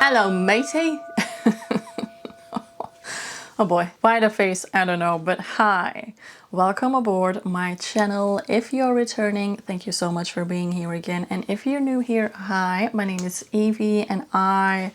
Hello, matey. Oh boy, why the face? I don't know, but hi. Welcome aboard my channel. If you're returning, thank you so much for being here again. And if you're new here, hi, my name is Evie and I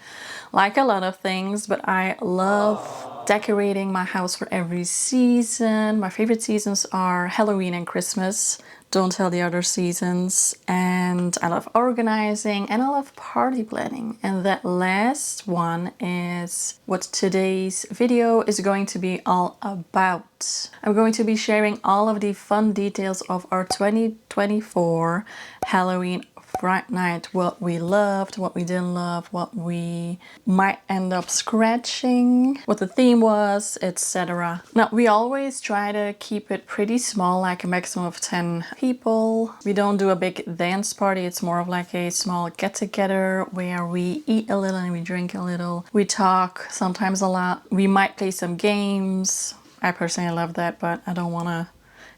like a lot of things, but I love decorating my house for every season. My favorite seasons are Halloween and Christmas. Don't tell the other seasons. And I love organizing and I love party planning. And that last one is what today's video is going to be all about. I'm going to be sharing all of the fun details of our 2024 Halloween Fright night, what we loved, what we didn't love, what we might end up scratching, what the theme was, etc. Now, we always try to keep it pretty small, like a maximum of 10 people. We don't do a big dance party. It's more of like a small get-together where we eat a little and we drink a little. We talk sometimes a lot. We might play some games. I personally love that, but I don't want to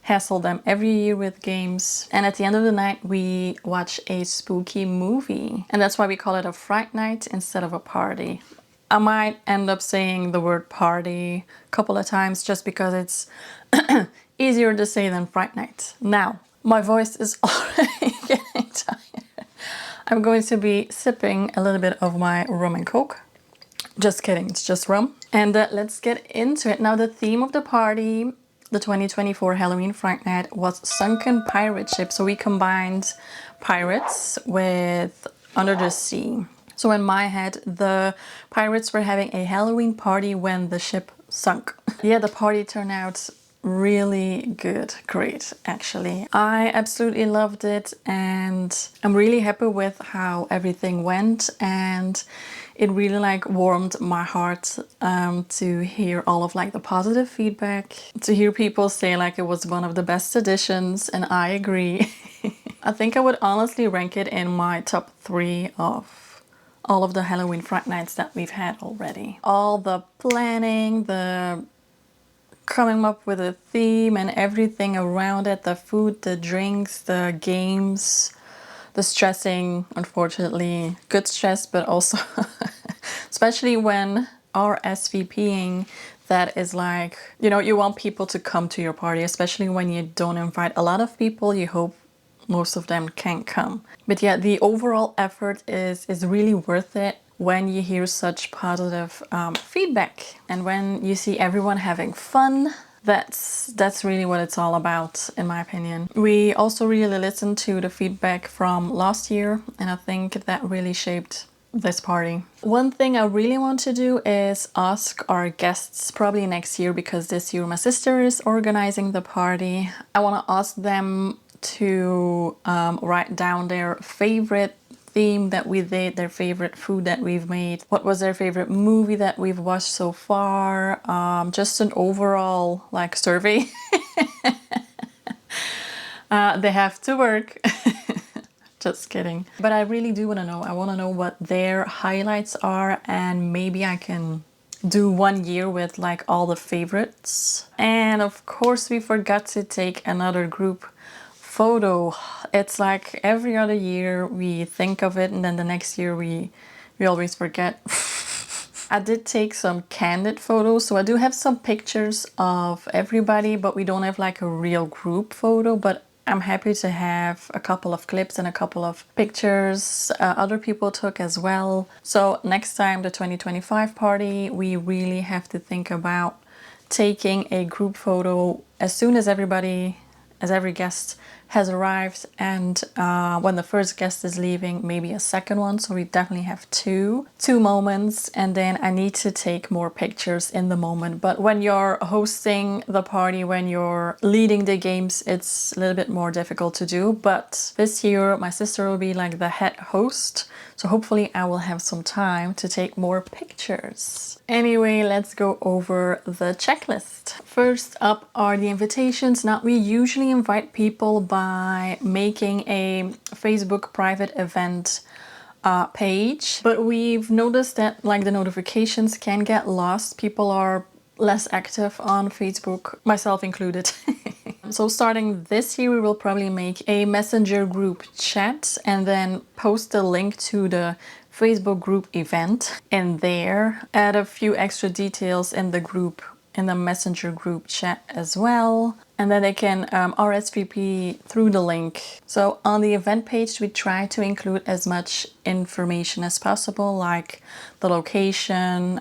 hassle them every year with games. And at the end of the night, we watch a spooky movie. And that's why we call it a Fright night instead of a party. I might end up saying the word party a couple of times just because it's easier to say than Fright night. Now, my voice is already getting tired. I'm going to be sipping a little bit of my rum and coke. Just kidding, it's just rum. And let's get into it. Now, the theme of the party, the 2024 Halloween Fright Night, was Sunken pirate ship. So we combined pirates with under the sea. So in my head, the pirates were having a Halloween party when the ship sunk. Yeah, the party turned out really good. Great, actually. I absolutely loved it and I'm really happy with how everything went, and it really like warmed my heart to hear all of like the positive feedback, to hear people say like it was one of the best editions, and I agree. I think I would honestly rank it in my top 3 of all of the Halloween Fright Nights that we've had already. All the planning, the coming up with a theme and everything around it, the food, the drinks, the games, the stressing, unfortunately, good stress, but also especially when RSVPing, that is like, you know, you want people to come to your party, especially when you don't invite a lot of people, you hope most of them can come. But yeah, the overall effort is really worth it when you hear such positive feedback and when you see everyone having fun. That's really what it's all about, in my opinion. We also really listened to the feedback from last year, and I think that really shaped this party. One thing I really want to do is ask our guests, probably next year, because this year my sister is organizing the party. I want to ask them to write down their favorite theme that we did, their favorite food that we've made, what was their favorite movie that we've watched so far, just an overall like survey. They have to work. Just kidding. But I really do want to know. I want to know what their highlights are, and maybe I can do one year with like all the favorites. And of course we forgot to take another group photo. It's like every other year we think of it and then the next year we always forget. I did take some candid photos, so I do have some pictures of everybody, but we don't have like a real group photo. But I'm happy to have a couple of clips and a couple of pictures other people took as well. So next time, the 2025 party, we really have to think about taking a group photo as soon as every guest has arrived, and when the first guest is leaving, maybe a second one. So we definitely have two moments, and then I need to take more pictures in the moment. But when you're hosting the party, when you're leading the games, it's a little bit more difficult to do. But this year my sister will be like the head host, so hopefully I will have some time to take more pictures. Anyway, let's go over the checklist. First up are the invitations. Now, we usually invite people by making a Facebook private event page, but we've noticed that like the notifications can get lost. People are less active on Facebook, myself included. So starting this year, we will probably make a messenger group chat and then post a link to the Facebook group event in there. Add a few extra details in the group, in the messenger group chat as well. And then they can RSVP through the link. So on the event page, we try to include as much information as possible, like the location,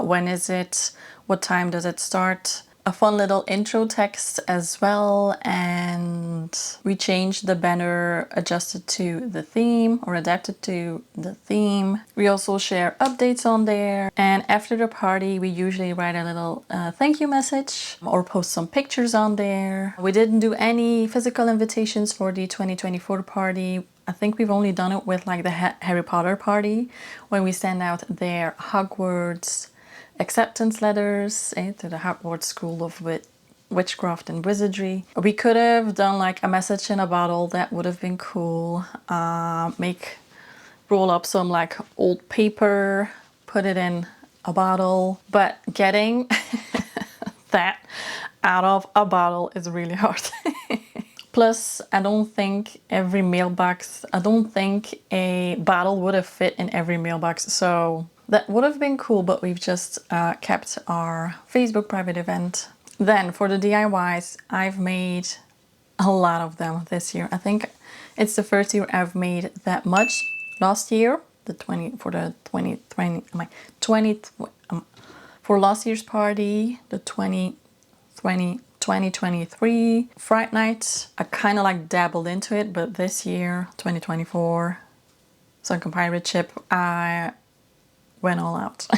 when is it, what time does it start, a fun little intro text as well, and we changed the banner, adjusted to the theme or adapted to the theme. We also share updates on there, and after the party we usually write a little thank you message or post some pictures on there. We didn't do any physical invitations for the 2024 party. I think we've only done it with like the Harry Potter party, when we send out their Hogwarts acceptance letters to the Hogwarts School of Witchcraft and Wizardry. We could have done like a message in a bottle. That would have been cool. Roll up some like old paper, put it in a bottle, but getting that out of a bottle is really hard. Plus, I don't think a bottle would have fit in every mailbox, so that would have been cool, but we've just kept our Facebook private event. Then for the DIYs, I've made a lot of them this year. I think it's the first year I've made that much. Last year, for last year's party, the 2023 Fright Night, I kind of like dabbled into it, but this year, 2024, Sunken pirate ship, I went all out.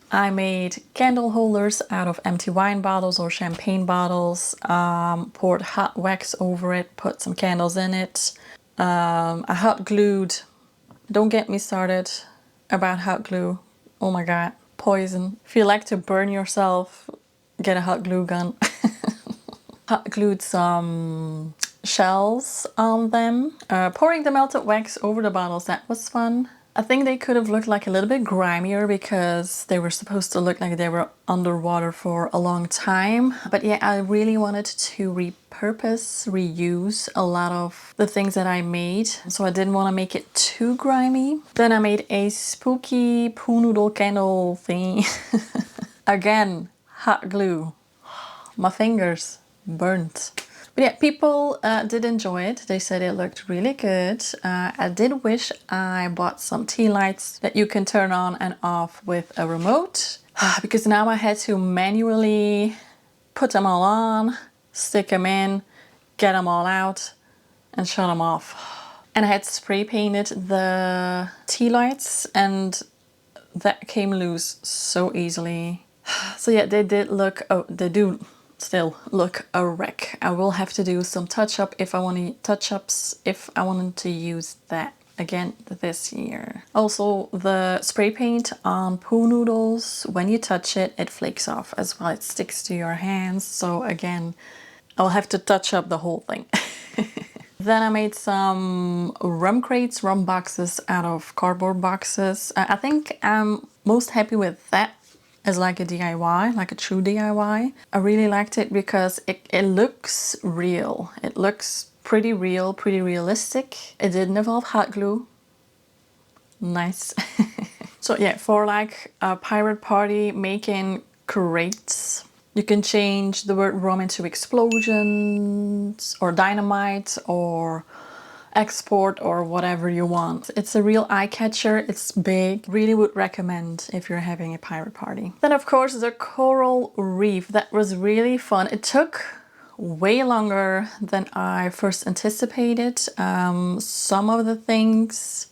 I made candle holders out of empty wine bottles or champagne bottles, poured hot wax over it, put some candles in it. I hot glued, don't get me started about hot glue, oh my god, poison. If you like to burn yourself, get a hot glue gun. Hot glued some shells on them, pouring the melted wax over the bottles, that was fun. I think they could have looked like a little bit grimier because they were supposed to look like they were underwater for a long time. But yeah, I really wanted to reuse a lot of the things that I made. So I didn't want to make it too grimy. Then I made a spooky poo noodle candle thing. Again, hot glue. My fingers burnt. But yeah, people did enjoy it. They said it looked really good. I did wish I bought some tea lights that you can turn on and off with a remote. Because now I had to manually put them all on, stick them in, get them all out, and shut them off. And I had spray painted the tea lights, and that came loose so easily. So yeah, they did look, they do still look a wreck. I will have to do some touch-ups if I wanted to use that again this year. Also, the spray paint on poo noodles, when you touch it, it flakes off as well. It sticks to your hands. So again, I'll have to touch up the whole thing. Then I made some rum crates, rum boxes out of cardboard boxes. I think I'm most happy with that as like a DIY, like a true DIY. I really liked it because it looks real. It looks pretty real, pretty realistic. It didn't involve hot glue. Nice. So yeah, for like a pirate party making crates, you can change the word rum into explosions or dynamite or export or whatever you want. It's a real eye catcher. It's big. Really would recommend if you're having a pirate party. Then of course the coral reef. That was really fun. It took way longer than I first anticipated. Some of the things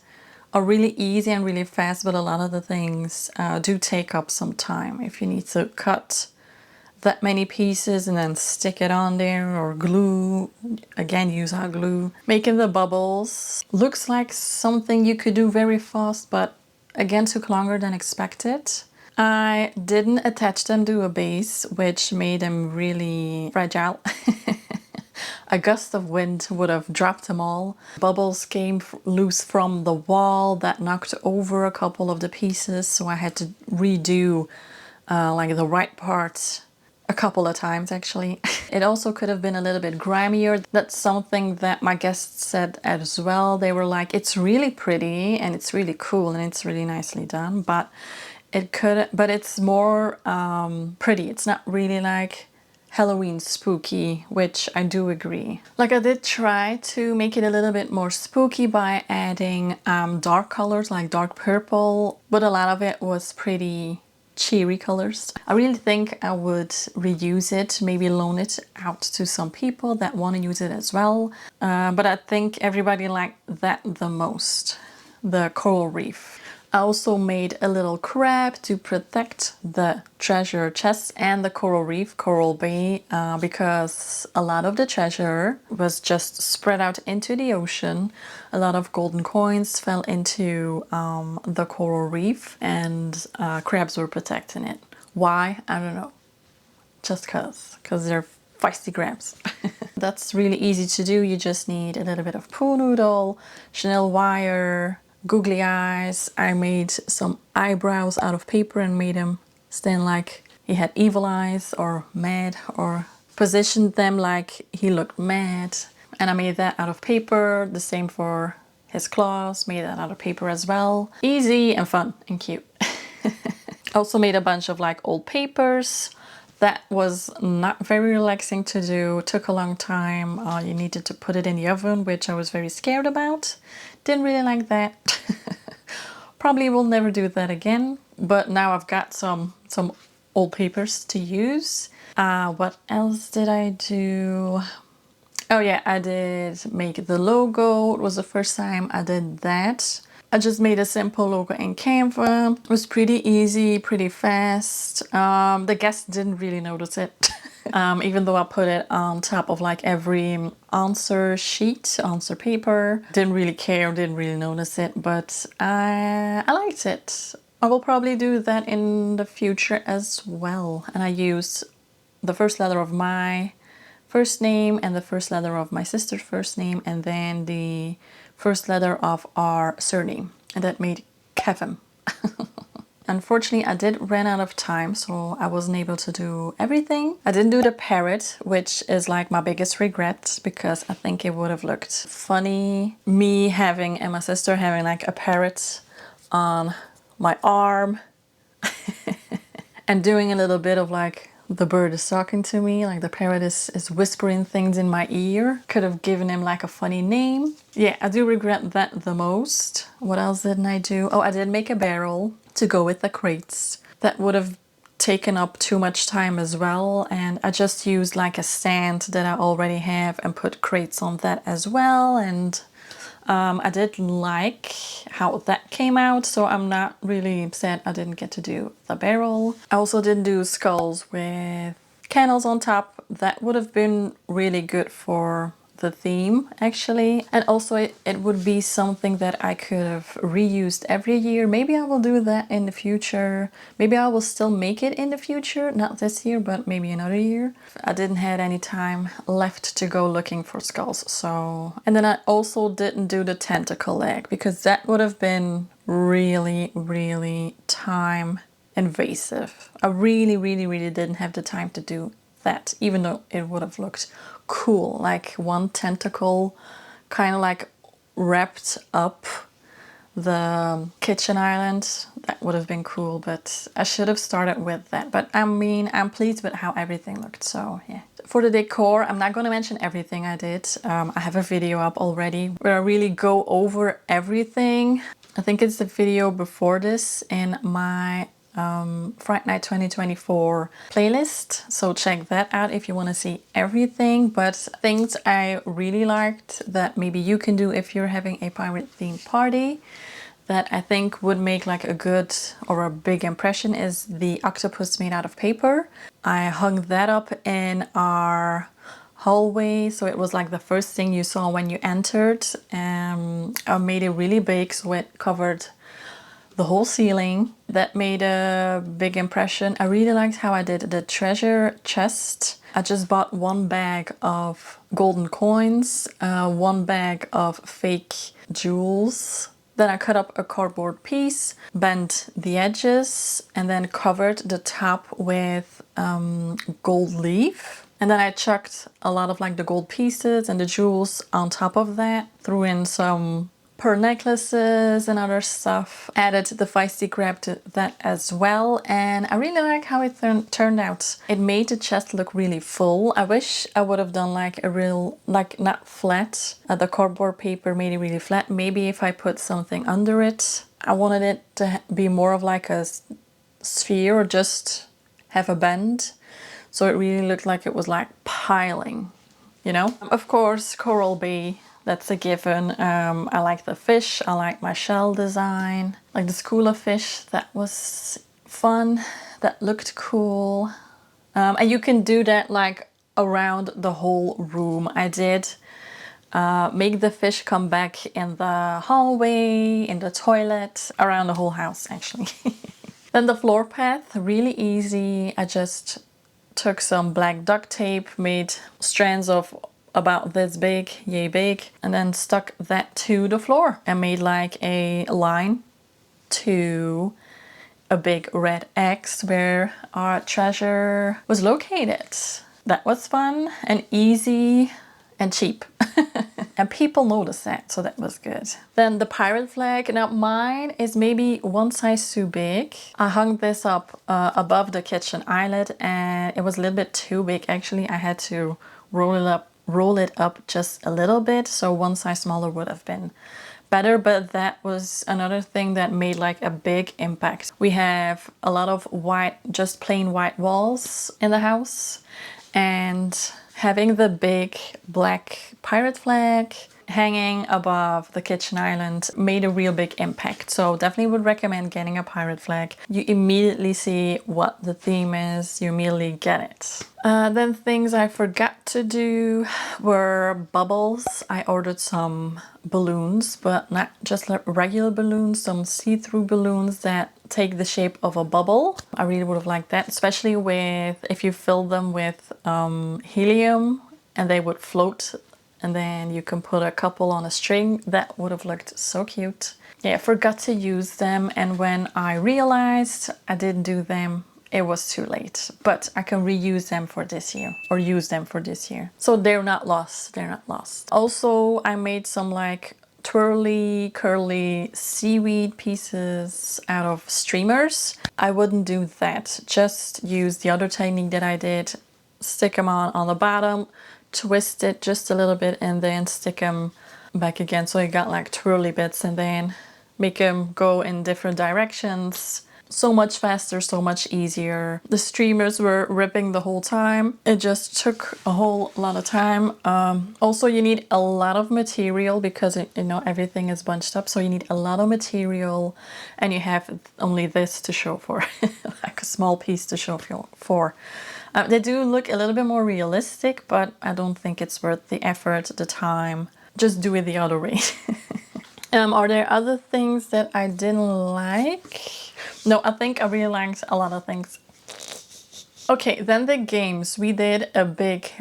are really easy and really fast, but a lot of the things do take up some time. If you need to cut that many pieces and then stick it on there, or glue, again use hot glue. Making the bubbles looks like something you could do very fast, but again took longer than expected. I didn't attach them to a base, which made them really fragile. A gust of wind would have dropped them all. Bubbles came loose from the wall that knocked over a couple of the pieces, so I had to redo like the right part a couple of times actually. It also could have been a little bit grimier. That's something that my guests said as well. They were like, it's really pretty and it's really cool and it's really nicely done, but it's more pretty. It's not really like Halloween spooky, which I do agree. Like I did try to make it a little bit more spooky by adding dark colors like dark purple, but a lot of it was pretty cheery colors. I really think I would reuse it, maybe loan it out to some people that want to use it as well. But I think everybody liked that the most, the coral reef. I also made a little crab to protect the treasure chest and the coral reef, Coral Bay, because a lot of the treasure was just spread out into the ocean. A lot of golden coins fell into the coral reef, and crabs were protecting it. Why? I don't know. Just because they're feisty crabs. That's really easy to do. You just need a little bit of pool noodle, chenille wire, googly eyes. I made some eyebrows out of paper and made him stand like he had evil eyes or mad, or positioned them like he looked mad. And I made that out of paper. The same for his claws, made that out of paper as well. Easy and fun and cute. Also made a bunch of like old papers. That was not very relaxing to do. It took a long time. You needed to put it in the oven, which I was very scared about. Didn't really like that. Probably will never do that again. But now I've got some old papers to use. What else did I do? Oh yeah, I did make the logo. It was the first time I did that. I just made a simple logo in Canva. It was pretty easy, pretty fast. The guests didn't really notice it. Even though I put it on top of like every answer sheet, answer paper. Didn't really care, didn't really notice it, but I liked it. I will probably do that in the future as well. And I used the first letter of my first name and the first letter of my sister's first name, and then the first letter of our surname, and that made Kevin. Unfortunately, I did run out of time, so I wasn't able to do everything. I didn't do the parrot, which is like my biggest regret, because I think it would have looked funny. Me having, and my sister having like a parrot on my arm and doing a little bit of like the bird is talking to me, like the parrot is whispering things in my ear. Could have given him like a funny name. Yeah, I do regret that the most. What else didn't I do? Oh, I did make a barrel to go with the crates. That would have taken up too much time as well, and I just used like a stand that I already have and put crates on that as well. And I did like how that came out, so I'm not really upset I didn't get to do the barrel. I also didn't do skulls with candles on top. That would have been really good for the theme actually, and also it would be something that I could have reused every year. Maybe I will do that in the future. Maybe I will still make it in the future, not this year but maybe another year. I didn't have any time left to go looking for skulls, so. And then I also didn't do the tentacle leg because that would have been really time invasive. I really didn't have the time to do that, even though it would have looked cool, like one tentacle kind of like wrapped up the kitchen island. That would have been cool, but I should have started with that. But I mean, I'm pleased with how everything looked, so yeah. For the decor, I'm not going to mention everything I did. I have a video up already where I really go over everything. I think it's the video before this in my Fright Night 2024 playlist, so check that out if you want to see everything. But things I really liked that maybe you can do if you're having a pirate themed party that I think would make like a good or a big impression is the octopus made out of paper. I hung that up in our hallway, so it was like the first thing you saw when you entered. I made it really big, so it covered the whole ceiling. That made a big impression. I really liked how I did the treasure chest. I just bought one bag of golden coins, one bag of fake jewels. Then I cut up a cardboard piece, bent the edges, and then covered the top with gold leaf. And then I chucked a lot of like the gold pieces and the jewels on top of that. Threw in some pearl necklaces and other stuff. Added the feisty crab to that as well. And I really like how it turned out. It made the chest look really full. I wish I would have done like a real, like not flat. The cardboard paper made it really flat. Maybe if I put something under it. I wanted it to be more of like a sphere or just have a bend. So it really looked like it was like piling, you know? Of course, Coral Bay, that's a given. I like the fish. I like my shell design. Like the school of fish, that was fun. That looked cool. And you can do that like around the whole room. I did make the fish come back in the hallway, in the toilet, around the whole house actually. Then the floor path, really easy. I just took some black duct tape, made strands of about this big, yay big, and then stuck that to the floor and made like a line to a big red X where our treasure was located. That was fun and easy and cheap. And people noticed that, so that was good. Then the pirate flag. Now mine is maybe one size too big. I hung this up above the kitchen island and it was a little bit too big actually. I had to roll it up just a little bit, so one size smaller would have been better, but that was another thing that made like a big impact. We have a lot of white, just plain white walls in the house, and having the big black pirate flag hanging above the kitchen island made a real big impact. So definitely would recommend getting a pirate flag. You immediately see what the theme is, you immediately get it. Then things I forgot to do were bubbles. I ordered some balloons, but not just like regular balloons, some see-through balloons that take the shape of a bubble. I really would have liked that, especially with if you fill them with helium and they would float, and then you can put a couple on a string. That would have looked so cute. Yeah, I forgot to use them, and when I realized I didn't do them, it was too late. But I can reuse them for this year, or use them for this year. So they're not lost, they're not lost. Also, I made some like twirly, curly seaweed pieces out of streamers. I wouldn't do that. Just use the other technique that I did. Stick them on the bottom, twist it just a little bit, and then stick them back again. So you got like twirly bits, and then make them go in different directions. So much faster, so much easier. The streamers were ripping the whole time. It just took a whole lot of time. Also, you need a lot of material because you know everything is bunched up. So you need a lot of material, and you have only this to show for, like a small piece to show for. They do look a little bit more realistic, but I don't think it's worth the effort, the time. Just do it the other way. Are there other things that I didn't like? No, I think I really liked a lot of things. Okay, then the games. We did a big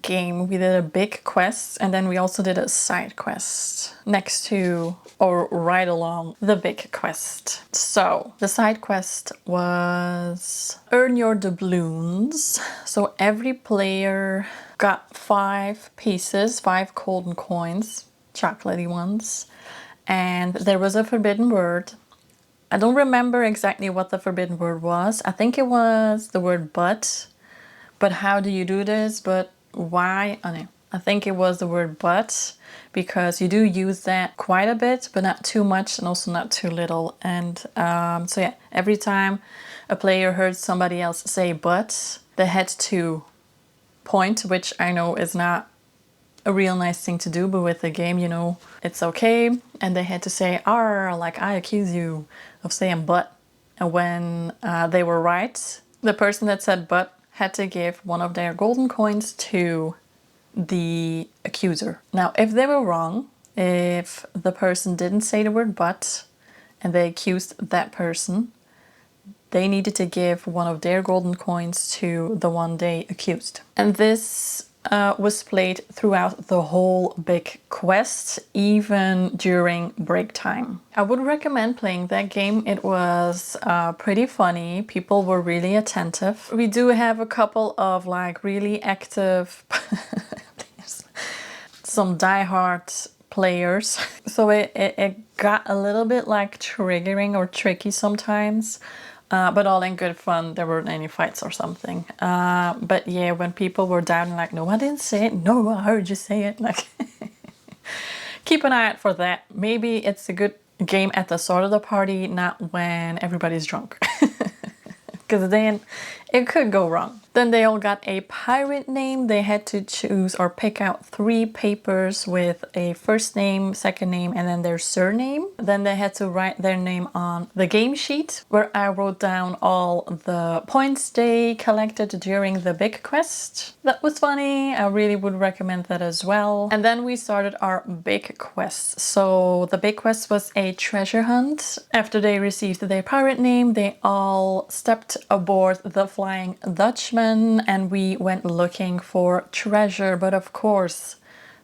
game. We did a big quest, and then we also did a side quest next to or right along the big quest. So the side quest was earn your doubloons. So every player got 5 pieces, 5 golden coins, chocolatey ones, and there was a forbidden word. I don't remember exactly what the forbidden word was. I think it was the word but how do you do this? But why? Oh, no. I think it was the word but, because you do use that quite a bit, but not too much and also not too little. And so yeah, every time a player heard somebody else say but, they had to point, which I know is not a real nice thing to do, but with the game, you know, it's okay. And they had to say "arr," like I accuse you of saying but. And when they were right, the person that said but had to give one of their golden coins to the accuser. Now, if they were wrong, if the person didn't say the word but and they accused that person, they needed to give one of their golden coins to the one they accused. And this was played throughout the whole big quest, even during break time. I would recommend playing that game. It was pretty funny. People were really attentive. We do have a couple of like really active, some diehard players. So it got a little bit like triggering or tricky sometimes. But all in good fun. There weren't any fights or something. But yeah, when people were down like, no, I didn't say it. No, I heard you say it. Like, keep an eye out for that. Maybe it's a good game at the start of the party, not when everybody's drunk. Because then it could go wrong. Then they all got a pirate name. They had to choose or pick out 3 papers with a first name, second name, and then their surname. Then they had to write their name on the game sheet, where I wrote down all the points they collected during the big quest. That was funny. I really would recommend that as well. And then we started our big quest. So the big quest was a treasure hunt. After they received their pirate name, they all stepped aboard the Flying Dutchman and we went looking for treasure. But of course,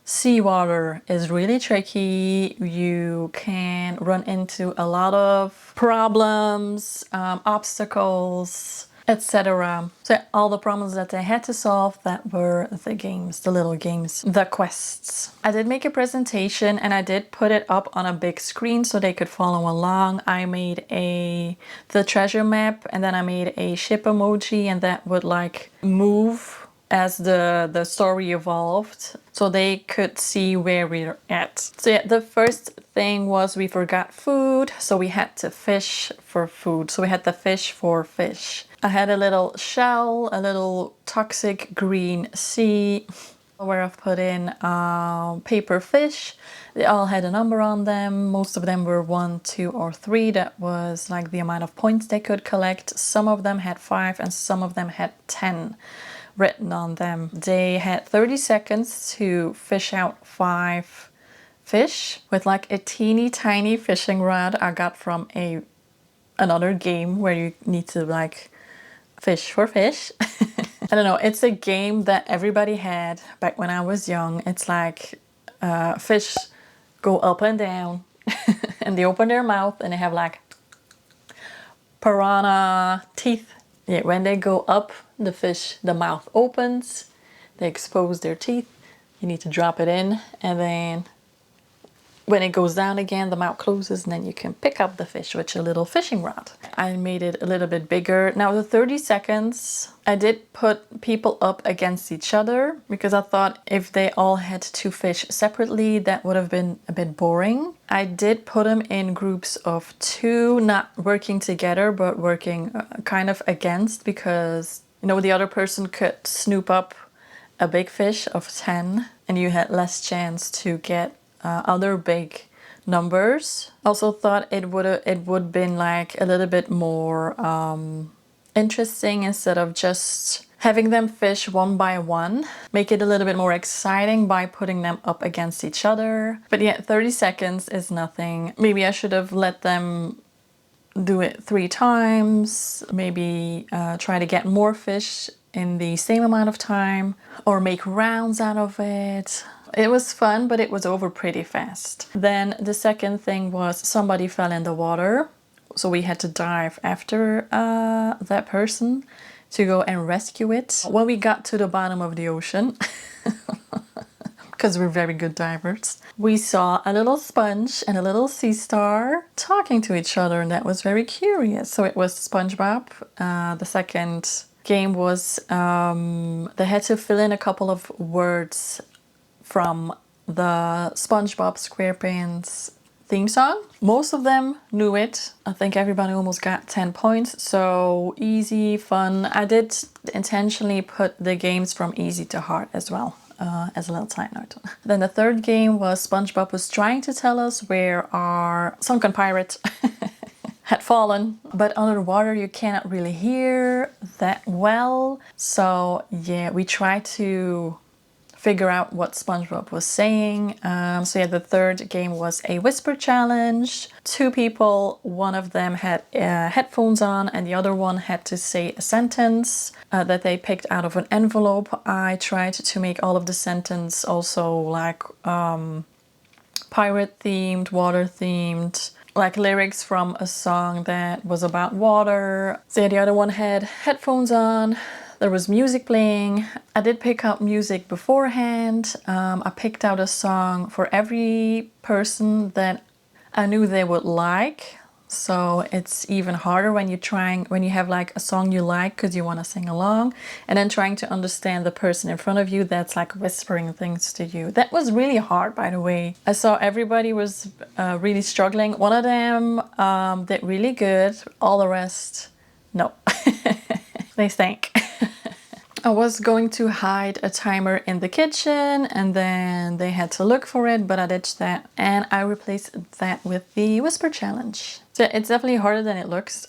seawater is really tricky. You can run into a lot of problems, obstacles, etc. So all the problems that they had to solve, that were the games, the little games, the quests. I did make a presentation and I did put it up on a big screen so they could follow along. I made the treasure map and then I made a ship emoji, and that would like move as the story evolved, so they could see where we're at. So yeah, the first thing was we forgot food, so we had to fish for food. So we had to fish for fish. I had a little shell, a little toxic green sea, where I've put in paper fish. They all had a number on them. Most of them were 1, 2, or 3. That was like the amount of points they could collect. Some of them had 5 and some of them had 10 written on them. They had 30 seconds to fish out 5 fish with like a teeny tiny fishing rod I got from another game where you need to like fish for fish. I don't know, it's a game that everybody had back when I was young. It's like fish go up and down and they open their mouth and they have like piranha teeth. Yeah, when they go up, the fish, the mouth opens, they expose their teeth, you need to drop it in, and then when it goes down again, the mouth closes, and then you can pick up the fish with your little fishing rod. I made it a little bit bigger. Now the 30 seconds, I did put people up against each other because I thought if they all had to fish separately, that would have been a bit boring. I did put them in groups of 2, not working together, but working kind of against, because, you know, the other person could snoop up a big fish of 10 and you had less chance to get other big numbers. Also thought it would been like a little bit more interesting instead of just having them fish one by one. Make it a little bit more exciting by putting them up against each other. But yeah, 30 seconds is nothing. Maybe I should have let them do it 3 times. Maybe try to get more fish in the same amount of time, or make rounds out of it. It was fun, but it was over pretty fast. Then the second thing was somebody fell in the water. So we had to dive after that person to go and rescue it. When we got to the bottom of the ocean, because we're very good divers, we saw a little sponge and a little sea star talking to each other, and that was very curious. So it was SpongeBob. The second game was they had to fill in a couple of words from the SpongeBob SquarePants theme song. Most of them knew it. I think everybody almost got 10 points. So easy, fun. I did intentionally put the games from easy to hard as well, as a little side note. Then the third game was SpongeBob was trying to tell us where our sunken pirate had fallen, but underwater you cannot really hear that well. So yeah, we tried to figure out what SpongeBob was saying. So yeah, the third game was a whisper challenge. 2 people, one of them had headphones on and the other one had to say a sentence that they picked out of an envelope. I tried to make all of the sentence also like pirate themed, water themed, like lyrics from a song that was about water. So yeah, the other one had headphones on. There was music playing. I did pick up music beforehand. I picked out a song for every person that I knew they would like. So it's even harder when when you have like a song you like because you want to sing along, and then trying to understand the person in front of you that's like whispering things to you. That was really hard, by the way. I saw everybody was really struggling. One of them did really good. All the rest, no. They stank. I was going to hide a timer in the kitchen and then they had to look for it, but I ditched that and I replaced that with the whisper challenge. So it's definitely harder than it looks.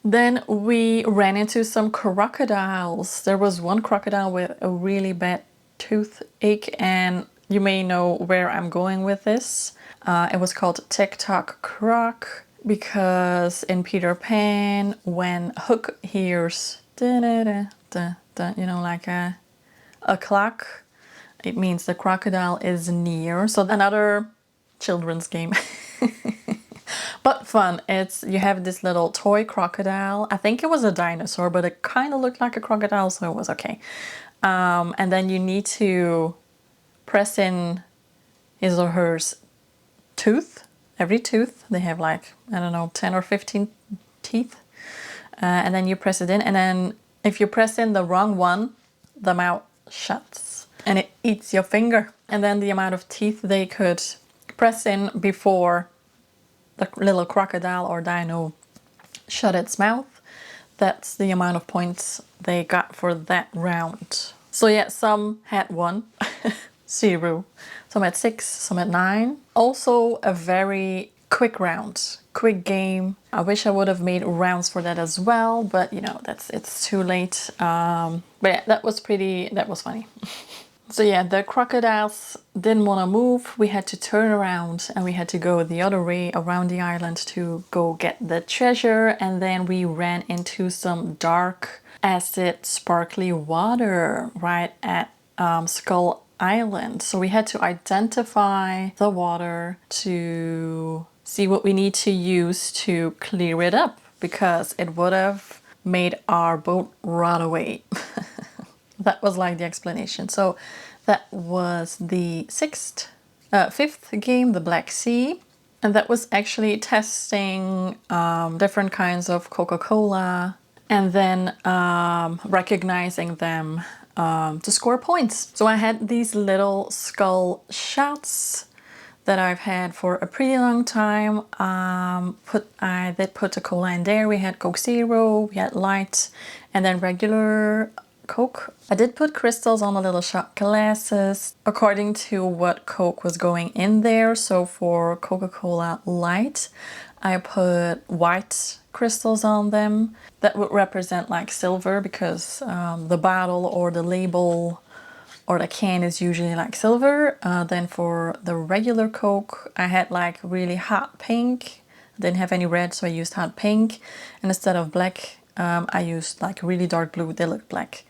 Then we ran into some crocodiles. There was one crocodile with a really bad toothache, and you may know where I'm going with this. It was called TikTok Croc because in Peter Pan, when Hook hears da da da da, you know, like a clock, it means the crocodile is near. So another children's game. But fun. You have this little toy crocodile. I think it was a dinosaur, but it kind of looked like a crocodile, so it was okay. And then you need to press in his or her tooth. Every tooth. They have like, I don't know, 10 or 15 teeth. And then you press it in, and then if you press in the wrong one, the mouth shuts and it eats your finger. And then the amount of teeth they could press in before the little crocodile or dino shut its mouth, that's the amount of points they got for that round. So yeah, some had 1, 0, some had 6, some had 9. Also a very quick round, quick game. I wish I would have made rounds for that as well, but you know, it's too late. But yeah, that was funny. So yeah, the crocodiles didn't want to move. We had to turn around and we had to go the other way around the island to go get the treasure. And then we ran into some dark acid sparkly water right at Skull Island. So we had to identify the water to see what we need to use to clear it up, because it would have made our boat rot away. That was like the explanation. So that was the 5th game, the Black Sea. And that was actually testing different kinds of Coca-Cola and then recognizing them to score points. So I had these little skull shots that I've had for a pretty long time. I did put a cola in there. We had Coke Zero, we had Light, and then regular Coke. I did put crystals on the little shot glasses according to what Coke was going in there. So for Coca-Cola Light, I put white crystals on them. That would represent like silver, because the bottle or the label or the can is usually like silver. Then for the regular Coke, I had like really hot pink. I didn't have any red, so I used hot pink. And instead of black, I used like really dark blue. They look black.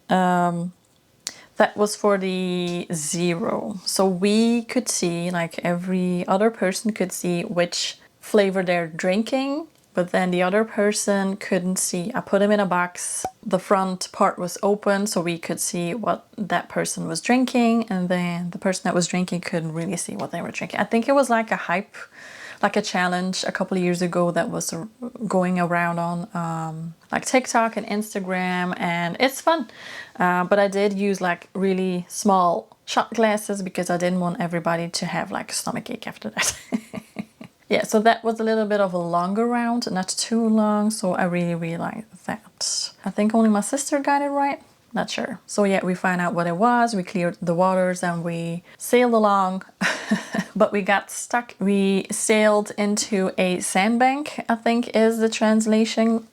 That was for the 0. So we could see, like every other person could see which flavor they're drinking, but then the other person couldn't see. I put them in a box. The front part was open so we could see what that person was drinking, and then the person that was drinking couldn't really see what they were drinking. I think it was like a hype, like a challenge a couple of years ago that was going around on like TikTok and Instagram, and it's fun. But I did use like really small shot glasses because I didn't want everybody to have like a stomachache after that. Yeah, so that was a little bit of a longer round, not too long, so I really liked that. I think only my sister got it right, not sure. So yeah, we found out what it was, we cleared the waters and we sailed along, but we got stuck. We sailed into a sandbank, I think is the translation.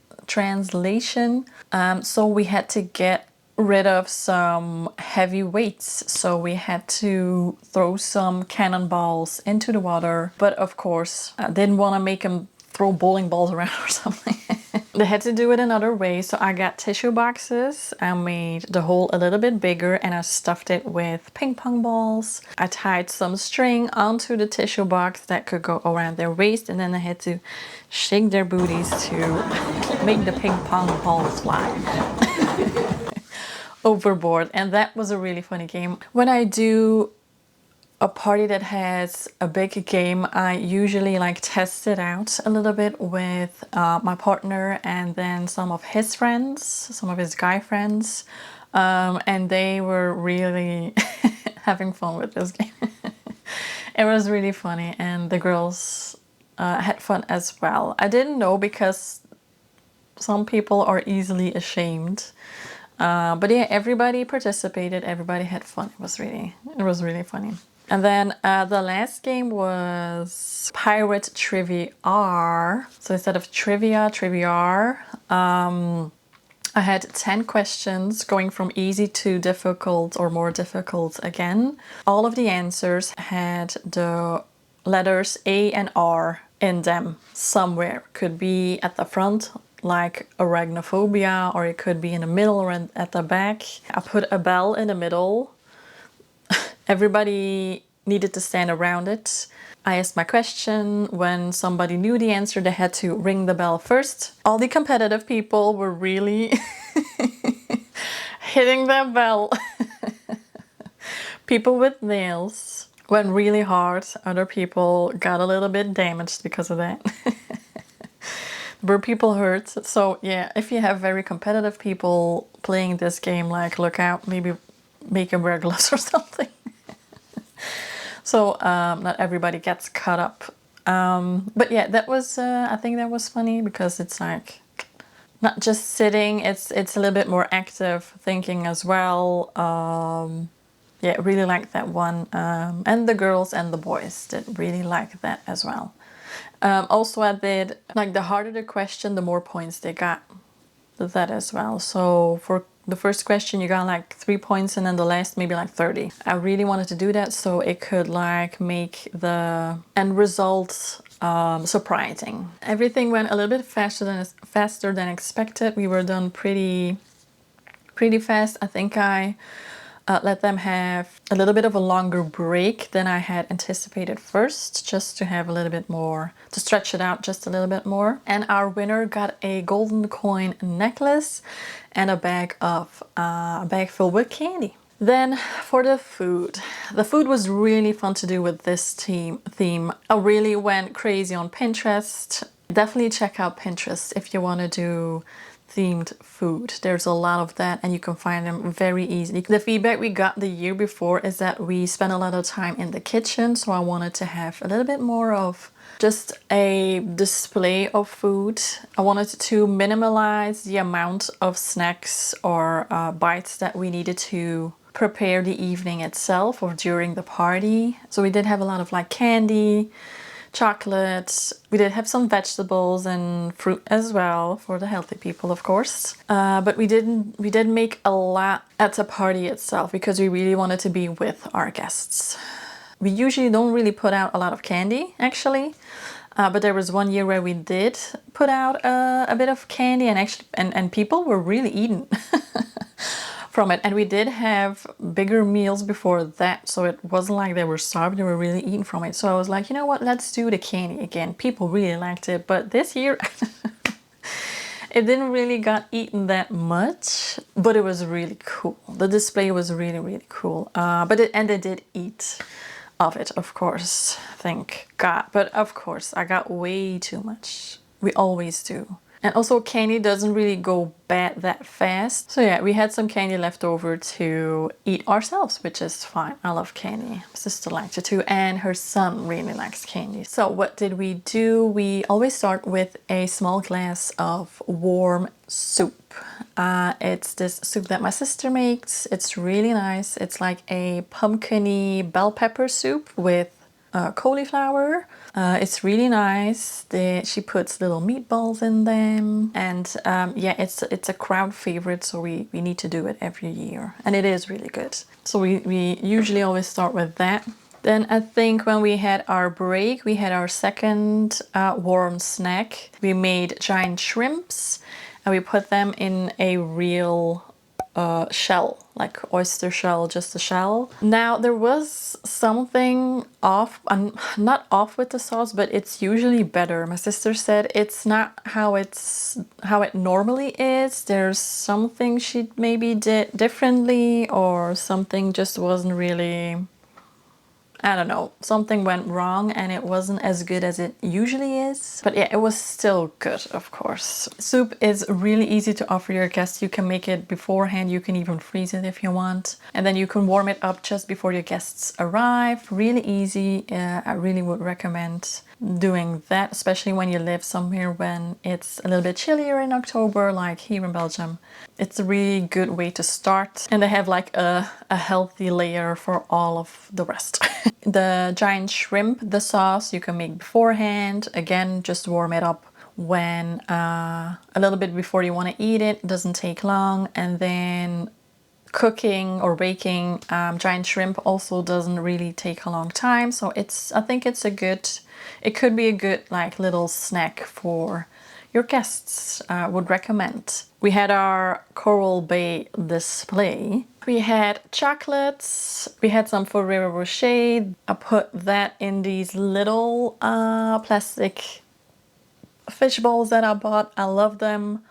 So we had to get rid of some heavy weights, so we had to throw some cannonballs into the water. But of course, I didn't want to make them throw bowling balls around or something. They had to do it another way, so I got tissue boxes. I made the hole a little bit bigger and I stuffed it with ping pong balls. I tied some string onto the tissue box that could go around their waist, and then I had to shake their booties to make the ping pong balls fly overboard. And that was a really funny game. When I do a party that has a big game, I usually like test it out a little bit with my partner and then some of his friends, some of his guy friends, and they were really having fun with this game. It was really funny, and the girls had fun as well. I didn't know, because some people are easily ashamed. But yeah, everybody participated, everybody had fun. It was really funny. And then the last game was Pirate Trivia R. So instead of Trivia, Trivia, I had 10 questions going from easy to difficult or more difficult again. All of the answers had the letters A and R in them somewhere. Could be at the front, like arachnophobia, or it could be in the middle or at the back. I put a bell in the middle. Everybody needed to stand around it. I asked my question. When somebody knew the answer, they had to ring the bell first. All the competitive people were really hitting their bell. People with nails went really hard. Other people got a little bit damaged because of that. Were people hurt? So yeah, if you have very competitive people playing this game, like, look out, maybe make them wear gloves or something. So not everybody gets cut up. But yeah, that was, I think that was funny, because it's like not just sitting, it's a little bit more active thinking as well. Yeah, really liked that one. And the girls and the boys did really like that as well. Also, I did, like, the harder the question, the more points they got. That as well. So for the first question, you got like 3 points, and then the last maybe like 30. I really wanted to do that so it could like make the end result surprising. Everything went a little bit faster than expected. We were done pretty fast. I think I let them have a little bit of a longer break than I had anticipated first, just to have a little bit more, to stretch it out just a little bit more. And our winner got a golden coin necklace and a bag filled with candy. Then for the food was really fun to do with this theme. I really went crazy on Pinterest. Definitely check out Pinterest if you want to do themed food. There's a lot of that, and you can find them very easily. The feedback we got the year before is that we spent a lot of time in the kitchen, so I wanted to have a little bit more of just a display of food. I wanted to minimize the amount of snacks or bites that we needed to prepare the evening itself or during the party. So we did have a lot of like candy, chocolate. We did have some vegetables and fruit as well for the healthy people, of course. But we didn't make a lot at the party itself because we really wanted to be with our guests. We usually don't really put out a lot of candy, actually. But there was one year where we did put out a bit of candy, and people were really eating from it. And we did have bigger meals before that, so it wasn't like they were starved, they were really eating from it. So I was like, you know what, let's do the candy again. People really liked it, but this year it didn't really got eaten that much, but it was really cool. The display was really, really cool. And they did eat of it, of course, thank God. But of course, I got way too much. We always do. And also candy doesn't really go bad that fast. So yeah, we had some candy left over to eat ourselves, which is fine. I love candy. My sister liked it too, and her son really likes candy. So what did we do? We always start with a small glass of warm soup. It's this soup that my sister makes. It's really nice. It's like a pumpkin-y bell pepper soup with cauliflower. It's really nice. She puts little meatballs in them, and yeah, it's a crowd favorite, so we need to do it every year, and it is really good. So we usually always start with that. Then I think when we had our break, we had our second warm snack. We made giant shrimps, and we put them in a real shell, like oyster shell, just a shell. Now there was something off, not off with the sauce, but it's usually better. My sister said it's not how it normally is. There's something she maybe did differently, or something just wasn't really, I don't know, something went wrong and it wasn't as good as it usually is. But yeah, it was still good, of course. Soup is really easy to offer your guests. You can make it beforehand. You can even freeze it if you want. And then you can warm it up just before your guests arrive. Really easy. I really would recommend doing that, especially when you live somewhere when it's a little bit chillier in October, like here in Belgium. It's a really good way to start, and they have like a healthy layer for all of the rest. The giant shrimp, the sauce you can make beforehand. Again, just warm it up when a little bit before you want to eat it. It doesn't take long. And then cooking or baking giant shrimp also doesn't really take a long time. So I think it could be a good like little snack for your guests. Would recommend. We had our Coral Bay display. We had chocolates. We had some Ferrero Rocher. I put that in these little plastic fish bowls that I bought. I love them.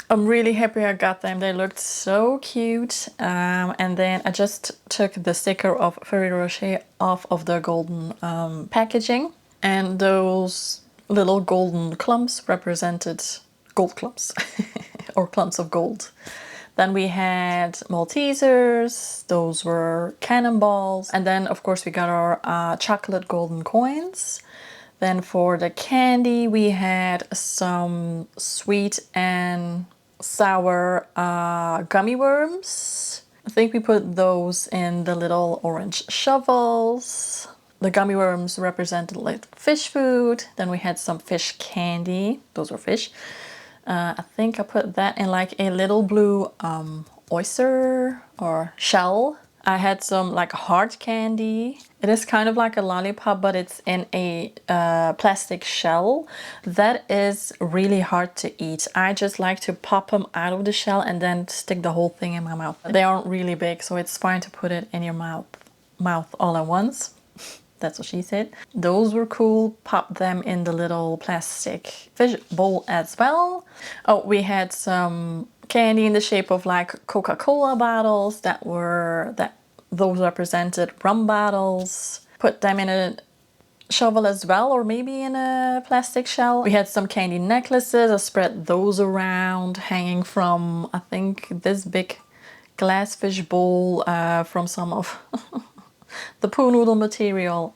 I'm really happy I got them. They looked so cute. And then I just took the sticker of Ferrero Rocher off of the golden packaging. And those little golden clumps represented gold clumps or clumps of gold. Then we had Maltesers. Those were cannonballs. And then, of course, we got our chocolate golden coins. Then for the candy, we had some sweet and sour gummy worms. I think we put those in the little orange shovels. The gummy worms represented like fish food. Then we had some fish candy. Those were fish. I think I put that in like a little blue oyster or shell. I had some like hard candy. It is kind of like a lollipop, but it's in a plastic shell. That is really hard to eat. I just like to pop them out of the shell and then stick the whole thing in my mouth. They aren't really big, so it's fine to put it in your mouth all at once. That's what she said. Those were cool. Pop them in the little plastic fish bowl as well. Oh, we had some candy in the shape of like Coca-Cola bottles those represented rum bottles. Put them in a shovel as well, or maybe in a plastic shell. We had some candy necklaces. I spread those around, hanging from, I think, this big glass fish bowl from some of the poo noodle material.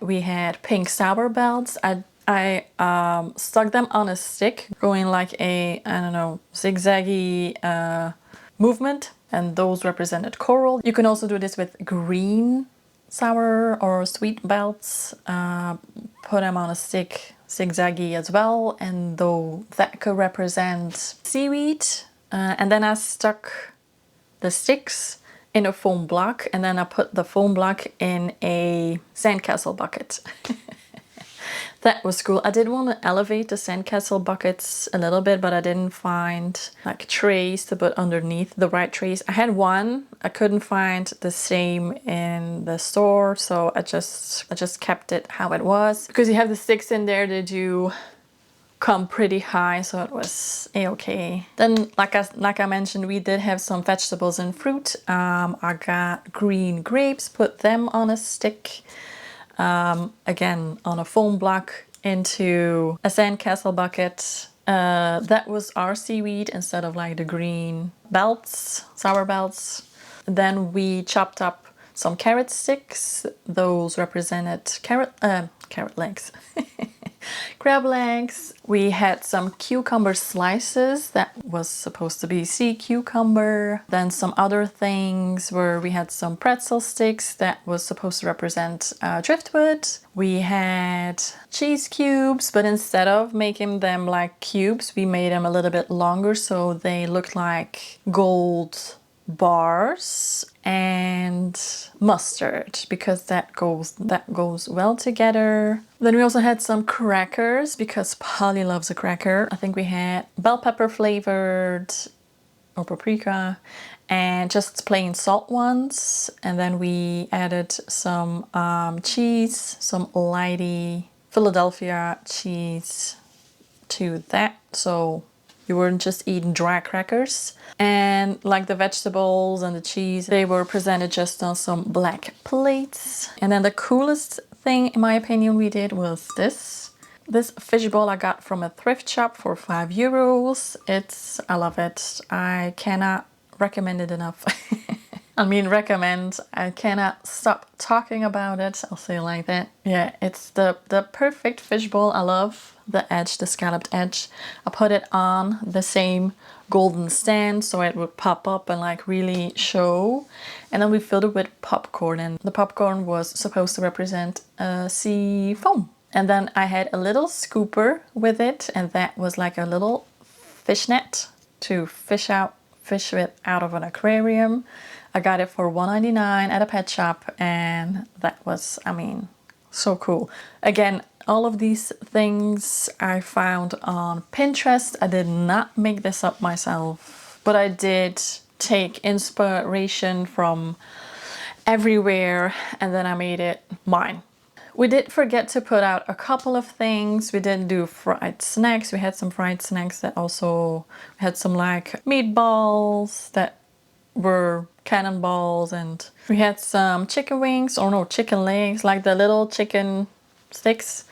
We had pink sour belts. I stuck them on a stick, going like a, I don't know, zigzaggy movement, and those represented coral. You can also do this with green sour or sweet belts. Put them on a stick, zigzaggy as well, and though that could represent seaweed. And then I stuck the sticks in a foam block, and then I put the foam block in a sandcastle bucket. That was cool. I did want to elevate the sandcastle buckets a little bit, but I didn't find like trays to put underneath, the right trays. I had one, I couldn't find the same in the store, so I just kept it how it was. Because you have the sticks in there, they do come pretty high, so it was a-okay. Then, like I mentioned, we did have some vegetables and fruit. I got green grapes, put them on a stick. Again, on a foam block into a sandcastle bucket. That was our seaweed instead of like the green belts, sour belts. Then we chopped up some carrot sticks. Those represented carrot legs. crab legs. We had some cucumber slices that was supposed to be sea cucumber. Then some other things where we had some pretzel sticks that was supposed to represent driftwood. We had cheese cubes, but instead of making them like cubes, we made them a little bit longer so they looked like gold bars, and mustard because that goes well together. Then we also had some crackers because Polly loves a cracker. I think we had bell pepper flavored or paprika and just plain salt ones. And then we added some cheese, some lighty Philadelphia cheese to that. So you weren't just eating dry crackers. And like the vegetables and the cheese, they were presented just on some black plates. And then the coolest thing, in my opinion, we did was this. This fishbowl I got from a thrift shop for €5. I love it. I cannot recommend it enough. I mean, recommend. I cannot stop talking about it. I'll say it like that. Yeah, it's the perfect fishbowl. I love the edge, the scalloped edge. I put it on the same golden stand so it would pop up and like really show. And then we filled it with popcorn, and the popcorn was supposed to represent sea foam. And then I had a little scooper with it, and that was like a little fish net to fish with out of an aquarium. I got it for $1.99 at a pet shop, and that was, I mean, so cool. Again, all of these things I found on Pinterest. I did not make this up myself, but I did take inspiration from everywhere, and then I made it mine. We did forget to put out a couple of things. We didn't do fried snacks. We had some fried snacks that also had some like meatballs that were cannonballs, and we had some chicken wings, or no, chicken legs, like the little chicken sticks.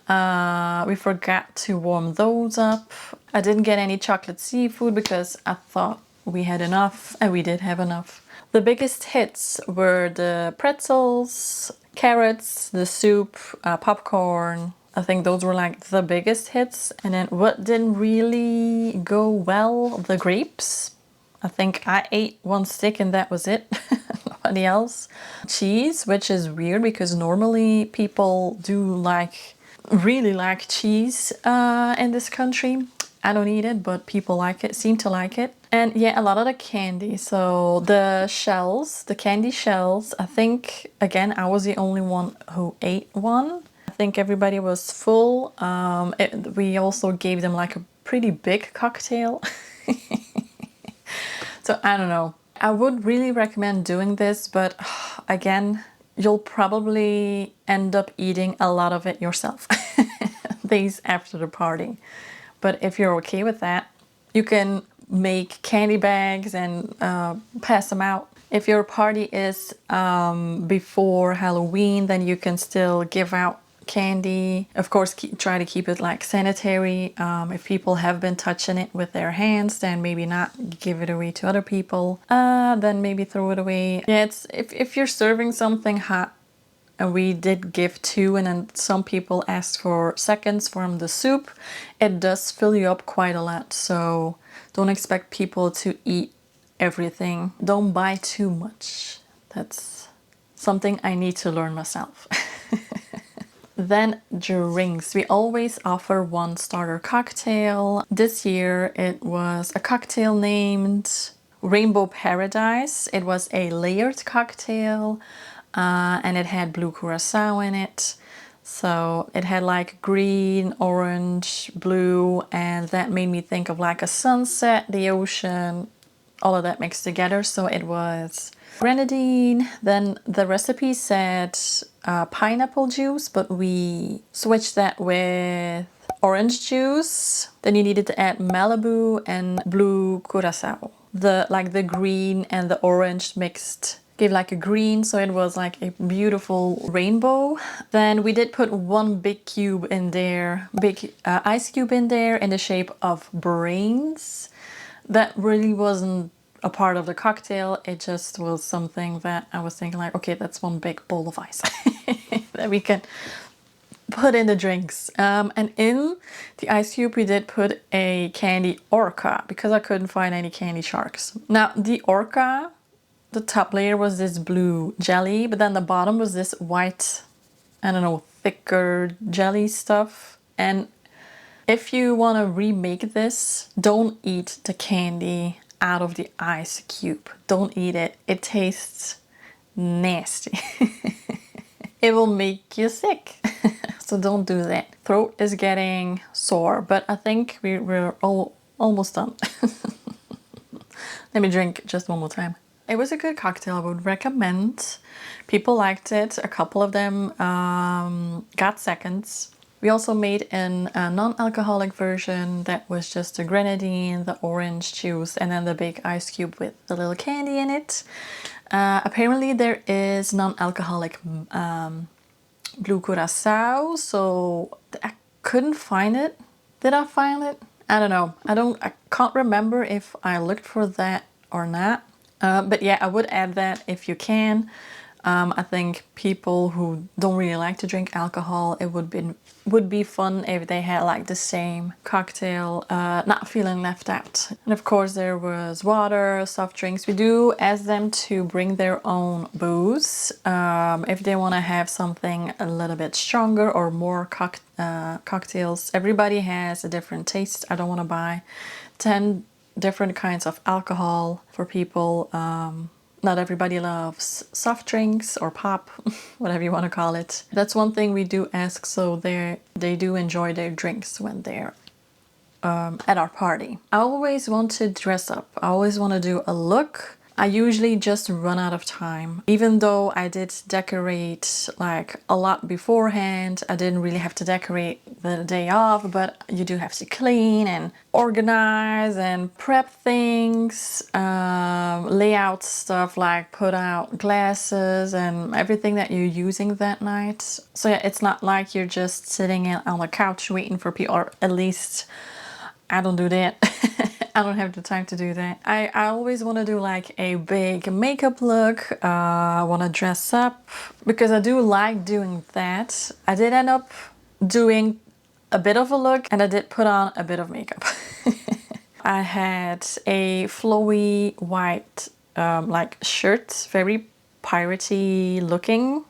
We forgot to warm those up. I didn't get any chocolate seafood because I thought we had enough, and we did have enough. The biggest hits were the pretzels, carrots, the soup, popcorn. I think those were like the biggest hits. And then what didn't really go well, the grapes. I think I ate one stick and that was it. Nobody else. Cheese, which is weird because normally people do really like cheese in this country. I don't eat it, but people like it, seem to like it. And yeah, a lot of the candy. So the shells, the candy shells, I think, again, I was the only one who ate one. I think everybody was full. We also gave them like a pretty big cocktail. So I don't know. I would really recommend doing this, but again, you'll probably end up eating a lot of it yourself days after the party. But if you're okay with that, you can make candy bags and pass them out. If your party is before Halloween, then you can still give out candy. Of course, try to keep it like sanitary. If people have been touching it with their hands, then maybe not give it away to other people. Then maybe throw it away. Yeah, it's if you're serving something hot, and we did give 2, and then some people asked for seconds from the soup. It does fill you up quite a lot, so don't expect people to eat everything. Don't buy too much. That's something I need to learn myself. Then drinks. We always offer one starter cocktail. This year it was a cocktail named Rainbow Paradise. It was a layered cocktail. And it had blue curacao in it. So it had like green, orange, blue, and that made me think of like a sunset, the ocean, all of that mixed together. So it was grenadine. Then the recipe said pineapple juice, but we switched that with orange juice. Then you needed to add Malibu and blue curacao. The green and the orange mixed gave like a green, so it was like a beautiful rainbow. Then we did put one big cube in there, big ice cube in there in the shape of brains. That really wasn't a part of the cocktail. It just was something that I was thinking like, okay, that's one big bowl of ice that we can put in the drinks. And in the ice cube we did put a candy orca because I couldn't find any candy sharks. Now the orca, the top layer was this blue jelly, but then the bottom was this white, I don't know, thicker jelly stuff. And if you want to remake this, don't eat the candy out of the ice cube. Don't eat it. It tastes nasty. It will make you sick. So don't do that. Throat is getting sore, but I think we're almost done. Let me drink just one more time. It was a good cocktail. I would recommend. People liked it. A couple of them got seconds. We also made a non-alcoholic version that was just the grenadine, the orange juice, and then the big ice cube with the little candy in it. Apparently there is non-alcoholic blue curacao, so I couldn't find it. Did I find it? I don't know. I can't remember if I looked for that or not. But yeah, I would add that if you can. I think people who don't really like to drink alcohol, it would be fun if they had like the same cocktail, not feeling left out. And of course there was water, soft drinks. We do ask them to bring their own booze if they want to have something a little bit stronger or more cocktails. Everybody has a different taste. I don't want to buy 10 different kinds of alcohol for people. Not everybody loves soft drinks or pop, whatever you want to call it. That's one thing we do ask, so they do enjoy their drinks when they're at our party. I always want to dress up. I always want to do a look. I usually just run out of time. Even though I did decorate like a lot beforehand, I didn't really have to decorate the day off, but you do have to clean and organize and prep things, lay out stuff like put out glasses and everything that you're using that night. So yeah, it's not like you're just sitting on the couch waiting for people, or at least I don't do that. I don't have the time to do that. I always want to do like a big makeup look. I want to dress up because I do like doing that. I did end up doing a bit of a look and I did put on a bit of makeup. I had a flowy white like shirt, very piratey looking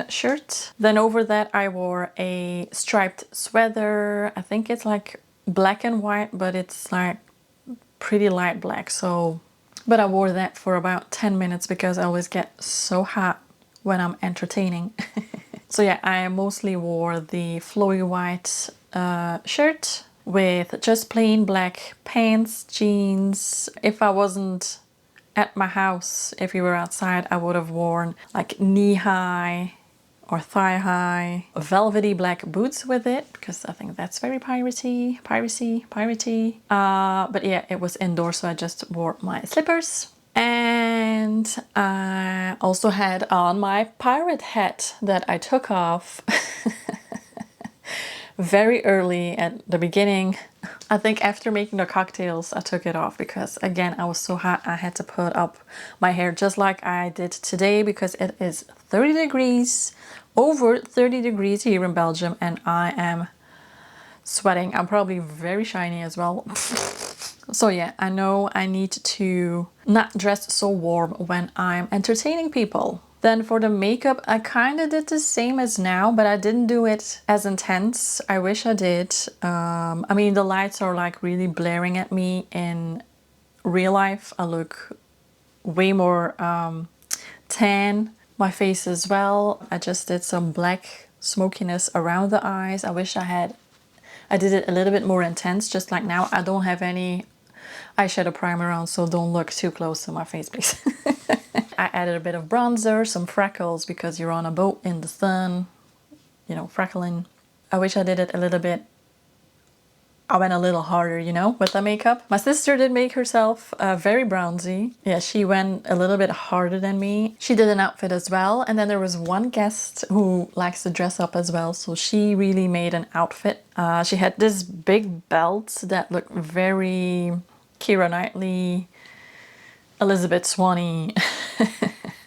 shirt. Then over that I wore a striped sweater. I think it's like black and white, but it's like pretty light black. So, but I wore that for about 10 minutes because I always get so hot when I'm entertaining. So yeah, I mostly wore the flowy white shirt with just plain black pants, jeans. If I wasn't at my house, if we were outside, I would have worn like knee-high or thigh-high velvety black boots with it because I think that's very piratey. But yeah, it was indoors, so I just wore my slippers. And I also had on my pirate hat that I took off very early at the beginning. I think after making the cocktails, I took it off because again, I was so hot. I had to put up my hair just like I did today because it is 30 degrees, over 30 degrees here in Belgium, and I am sweating. I'm probably very shiny as well. So yeah, I know I need to not dress so warm when I'm entertaining people. Then for the makeup, I kind of did the same as now, but I didn't do it as intense. I wish I did. I mean, the lights are like really blaring at me in real life. I look way more tan. My face as well. I just did some black smokiness around the eyes. I wish I did it a little bit more intense, just like now. I don't have any eyeshadow primer on, so don't look too close to my face, please. I added a bit of bronzer, some freckles, because you're on a boat in the sun, you know, freckling. I wish I did it a little bit. I went a little harder, you know, with the makeup. My sister did make herself very bronzy. Yeah, she went a little bit harder than me. She did an outfit as well. And then there was one guest who likes to dress up as well. So she really made an outfit. She had this big belt that looked very Keira Knightley, Elizabeth Swanny.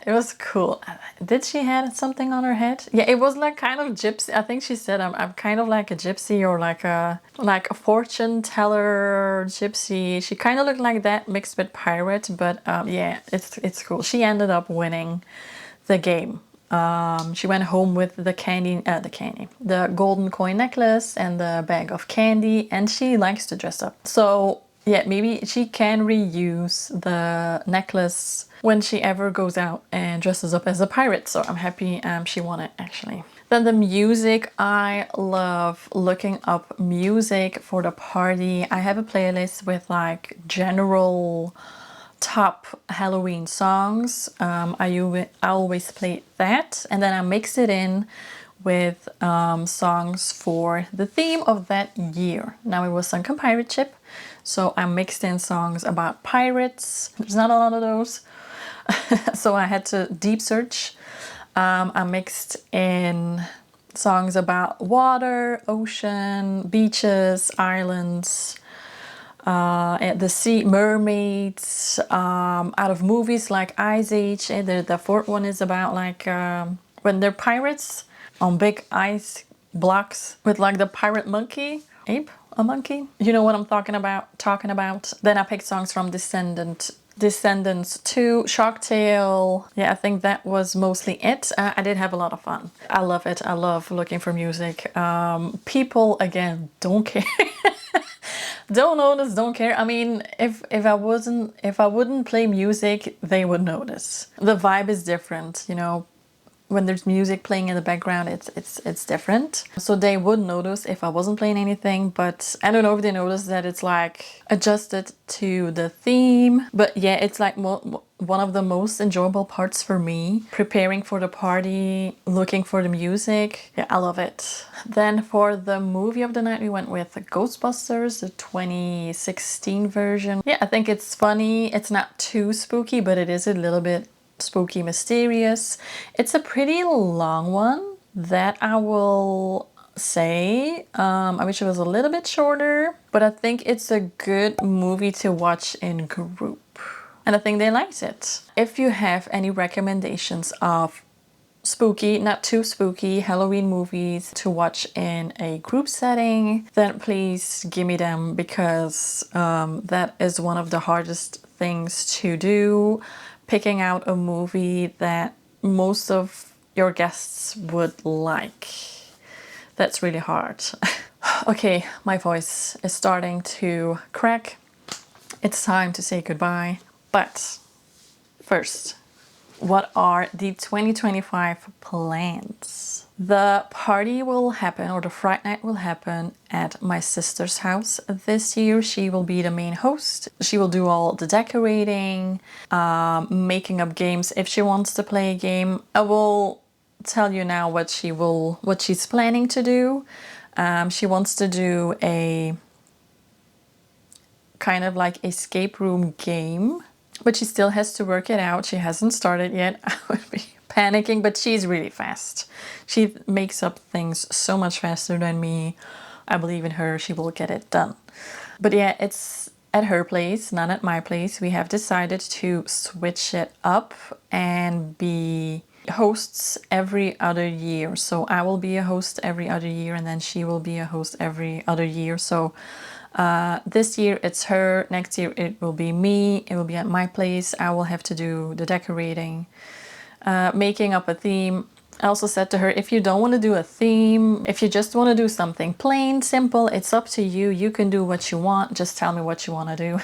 It was cool. did she had something on her head? Yeah, it was like kind of gypsy. I think she said I'm kind of like a gypsy, or like a fortune teller gypsy. She kind of looked like that mixed with pirate, but yeah, it's cool. She ended up winning the game. She went home with the golden coin necklace and the bag of candy, and she likes to dress up. So yeah, maybe she can reuse the necklace when she ever goes out and dresses up as a pirate. So I'm happy she won it, actually. Then the music, I love looking up music for the party. I have a playlist with like general top Halloween songs. I always play that, and then I mix it in with songs for the theme of that year. Now it was Sunken Pirate Ship, so I mixed in songs about pirates. There's not a lot of those, so I had to deep search. I mixed in songs about water, ocean, beaches, islands, the sea, mermaids, out of movies like Ice Age. And the fourth one is about like when they're pirates on big ice blocks with like the pirate monkey, ape, a monkey. You know what I'm talking about. Then I picked songs from Descendants 2, Shark Tale. Yeah, I think that was mostly it. I did have a lot of fun. I love it. I love looking for music. People, again, don't care. Don't notice, don't care. I mean, if I wouldn't play music, they would notice. The vibe is different, you know. When there's music playing in the background, it's different. So they would notice if I wasn't playing anything, but I don't know if they noticed that it's like adjusted to the theme. But yeah, it's like one of the most enjoyable parts for me. Preparing for the party, looking for the music. Yeah, I love it. Then for the movie of the night, we went with Ghostbusters, the 2016 version. Yeah, I think it's funny. It's not too spooky, but it is a little bit spooky, mysterious. It's a pretty long one, that I will say. I wish it was a little bit shorter, but I think it's a good movie to watch in group, and I think they liked it. If you have any recommendations of spooky, not too spooky Halloween movies to watch in a group setting, then please give me them, because that is one of the hardest things to do. Picking out a movie that most of your guests would like. That's really hard. Okay, my voice is starting to crack. It's time to say goodbye. But first, what are the 2025 plans? The party will happen, or the Fright night will happen, at my sister's house this year. She will be the main host. She will do all the decorating, making up games if she wants to play a game. I will tell you now what she's planning to do. She wants to do a kind of like escape room game, but she still has to work it out. She hasn't started yet. I would be panicking, but she's really fast. She makes up things so much faster than me. I believe in her. She will get it done. But yeah, it's at her place, not at my place. We have decided to switch it up and be hosts every other year. So I will be a host every other year, and then she will be a host every other year. So this year it's her, next year it will be me, it will be at my place. I will have to do the decorating, making up a theme. I also said to her, if you don't want to do a theme, if you just want to do something plain, simple, it's up to you. You can do what you want. Just tell me what you want to do.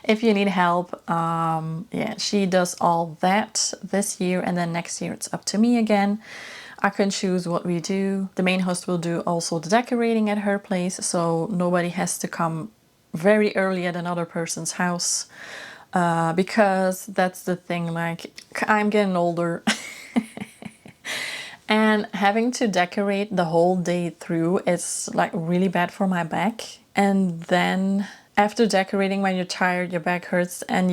If you need help, yeah, she does all that this year, and then next year it's up to me again. I can choose what we do. The main host will do also the decorating at her place, so nobody has to come very early at another person's house, because that's the thing, like, I'm getting older. And having to decorate the whole day through is like really bad for my back. And then after decorating, when you're tired, your back hurts, and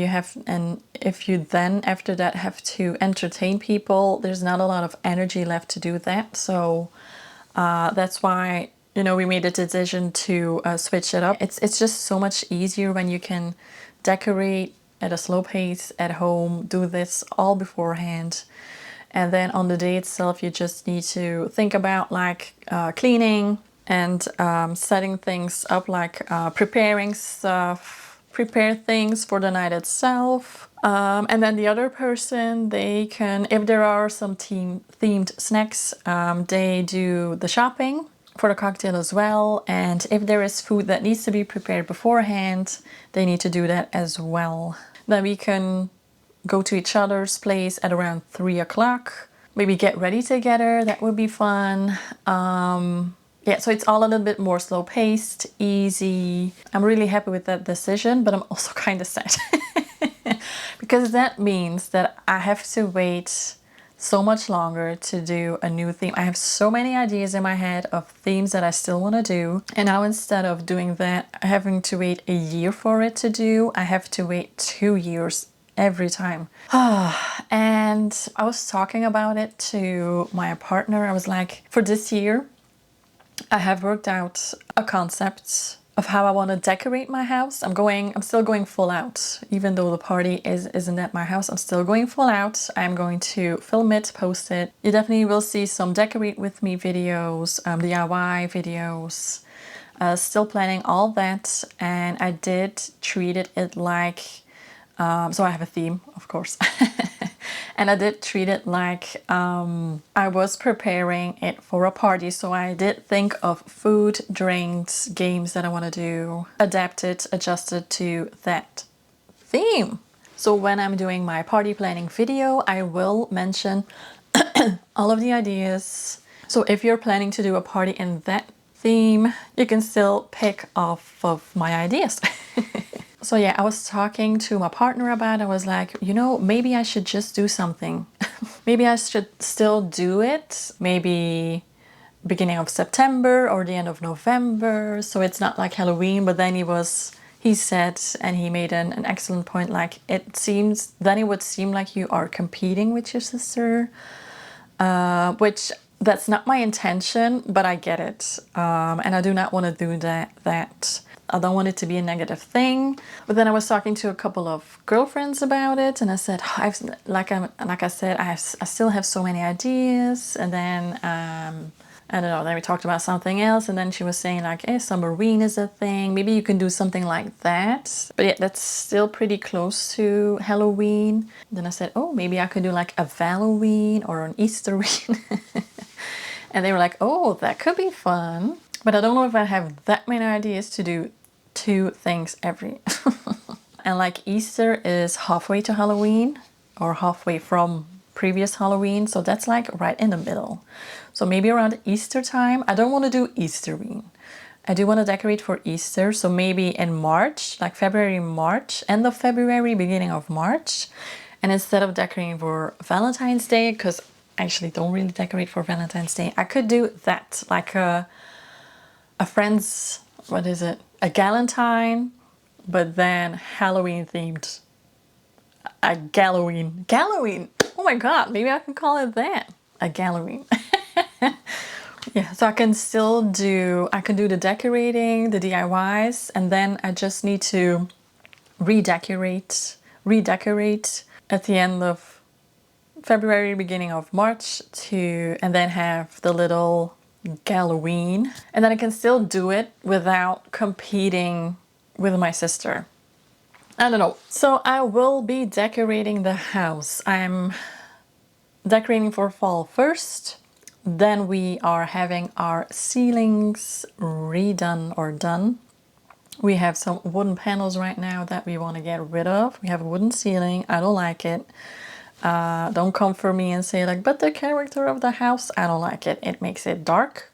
if you then after that have to entertain people, there's not a lot of energy left to do that. So that's why, you know, we made a decision to switch it up. It's just so much easier when you can decorate at a slow pace at home, do this all beforehand, And then on the day itself, you just need to think about like cleaning and setting things up, like preparing stuff, prepare things for the night itself. And then the other person, they can, if there are some themed snacks, they do the shopping for the cocktail as well. And if there is food that needs to be prepared beforehand, they need to do that as well. Then we can go to each other's place at around 3 o'clock. Maybe get ready together. That would be fun. Yeah, so it's all a little bit more slow paced, easy. I'm really happy with that decision, but I'm also kind of sad. Because that means that I have to wait so much longer to do a new theme. I have so many ideas in my head of themes that I still want to do. And now instead of doing that, having to wait a year for it to do, I have to wait 2 years every time. And I was talking about it to my partner. I was like, for this year, I have worked out a concept of how I want to decorate my house. I'm still going full out. Even though the party isn't at my house, I'm still going full out. I'm going to film it, post it. You definitely will see some decorate with me videos, DIY videos. Still planning all that, and I did treat it like, so I have a theme, of course. And I did treat it like I was preparing it for a party. So I did think of food, drinks, games that I want to do, adapted, adjusted to that theme. So when I'm doing my party planning video, I will mention all of the ideas. So if you're planning to do a party in that theme, you can still pick off of my ideas. So yeah, I was talking to my partner about it. I was like, you know, maybe I should just do something. Maybe I should still do it. Maybe beginning of September or the end of November. So it's not like Halloween. But then he said, and he made an excellent point, like then it would seem like you are competing with your sister, which that's not my intention, but I get it. And I do not want to do that. I don't want it to be a negative thing. But then I was talking to a couple of girlfriends about it, and I said, like I said, I still have so many ideas. And then I don't know. Then we talked about something else, and then she was saying like, "Hey, Summerween is a thing. Maybe you can do something like that." But yeah, that's still pretty close to Halloween. Then I said, "Oh, maybe I could do like a Halloween or an Easterween." And they were like, "Oh, that could be fun." But I don't know if I have that many ideas to do 2 things every. And like Easter is halfway to Halloween, or halfway from previous Halloween. So that's like right in the middle. So maybe around Easter time. I don't want to do Easterween. I do want to decorate for Easter. So maybe in March, like February, March, end of February, beginning of March. And instead of decorating for Valentine's Day, because I actually don't really decorate for Valentine's Day, I could do that, like a friend's, what is it? A galentine, but then Halloween themed. A Galloween. Galloween! Oh my god, maybe I can call it that. A Galloween. Yeah, so I can do the decorating, the DIYs, and then I just need to redecorate at the end of February, beginning of March, and then have the little Galloween. And then I can still do it without competing with my sister. I don't know. So I will be decorating the house. I'm decorating for fall first. Then we are having our ceilings redone or done. We have some wooden panels right now that we want to get rid of. We have a wooden ceiling. I don't like it. Don't come for me and say like, but the character of the house, I don't like it. It makes it dark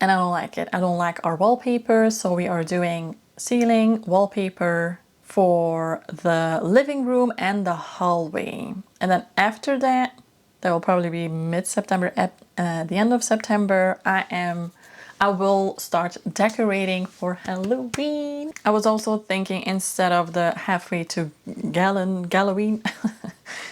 and I don't like it. I don't like our wallpaper. So we are doing ceiling wallpaper for the living room and the hallway. And then after that will probably be mid-September, at the end of September, I will start decorating for Halloween. I was also thinking, instead of the halfway to Halloween,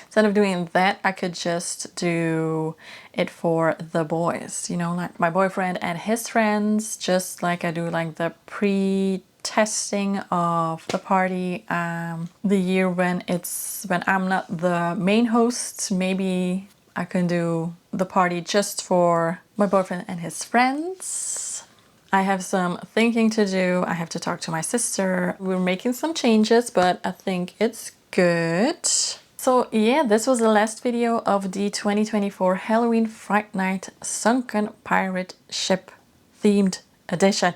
instead of doing that, I could just do it for the boys, you know, like my boyfriend and his friends, just like I do like the pre-testing of the party, the year when I'm not the main host. Maybe I can do the party just for my boyfriend and his friends. I have some thinking to do. I have to talk to my sister. We're making some changes, but I think it's good. So yeah, this was the last video of the 2024 Halloween Fright Night Sunken Pirate Ship themed edition.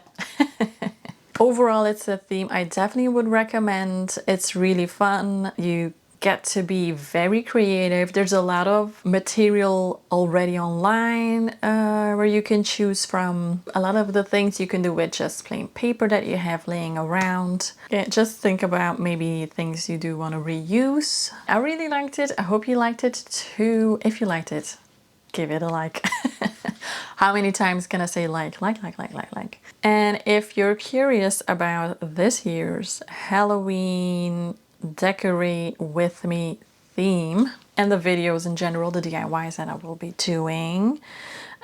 Overall, it's a theme I definitely would recommend. It's really fun. You get to be very creative. There's a lot of material already online where you can choose from. A lot of the things you can do with just plain paper that you have laying around. Yeah, just think about maybe things you do want to reuse. I really liked it. I hope you liked it too. If you liked it, give it a like. How many times can I say like? And if you're curious about this year's Halloween decorate with me theme and the videos in general, the DIYs that I will be doing,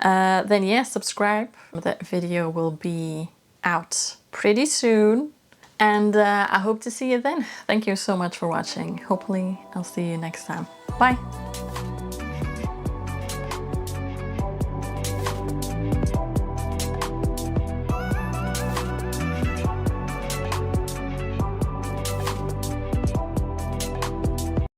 then yeah, subscribe. That video will be out pretty soon. And I hope to see you then. Thank you so much for watching. Hopefully I'll see you next time. Bye.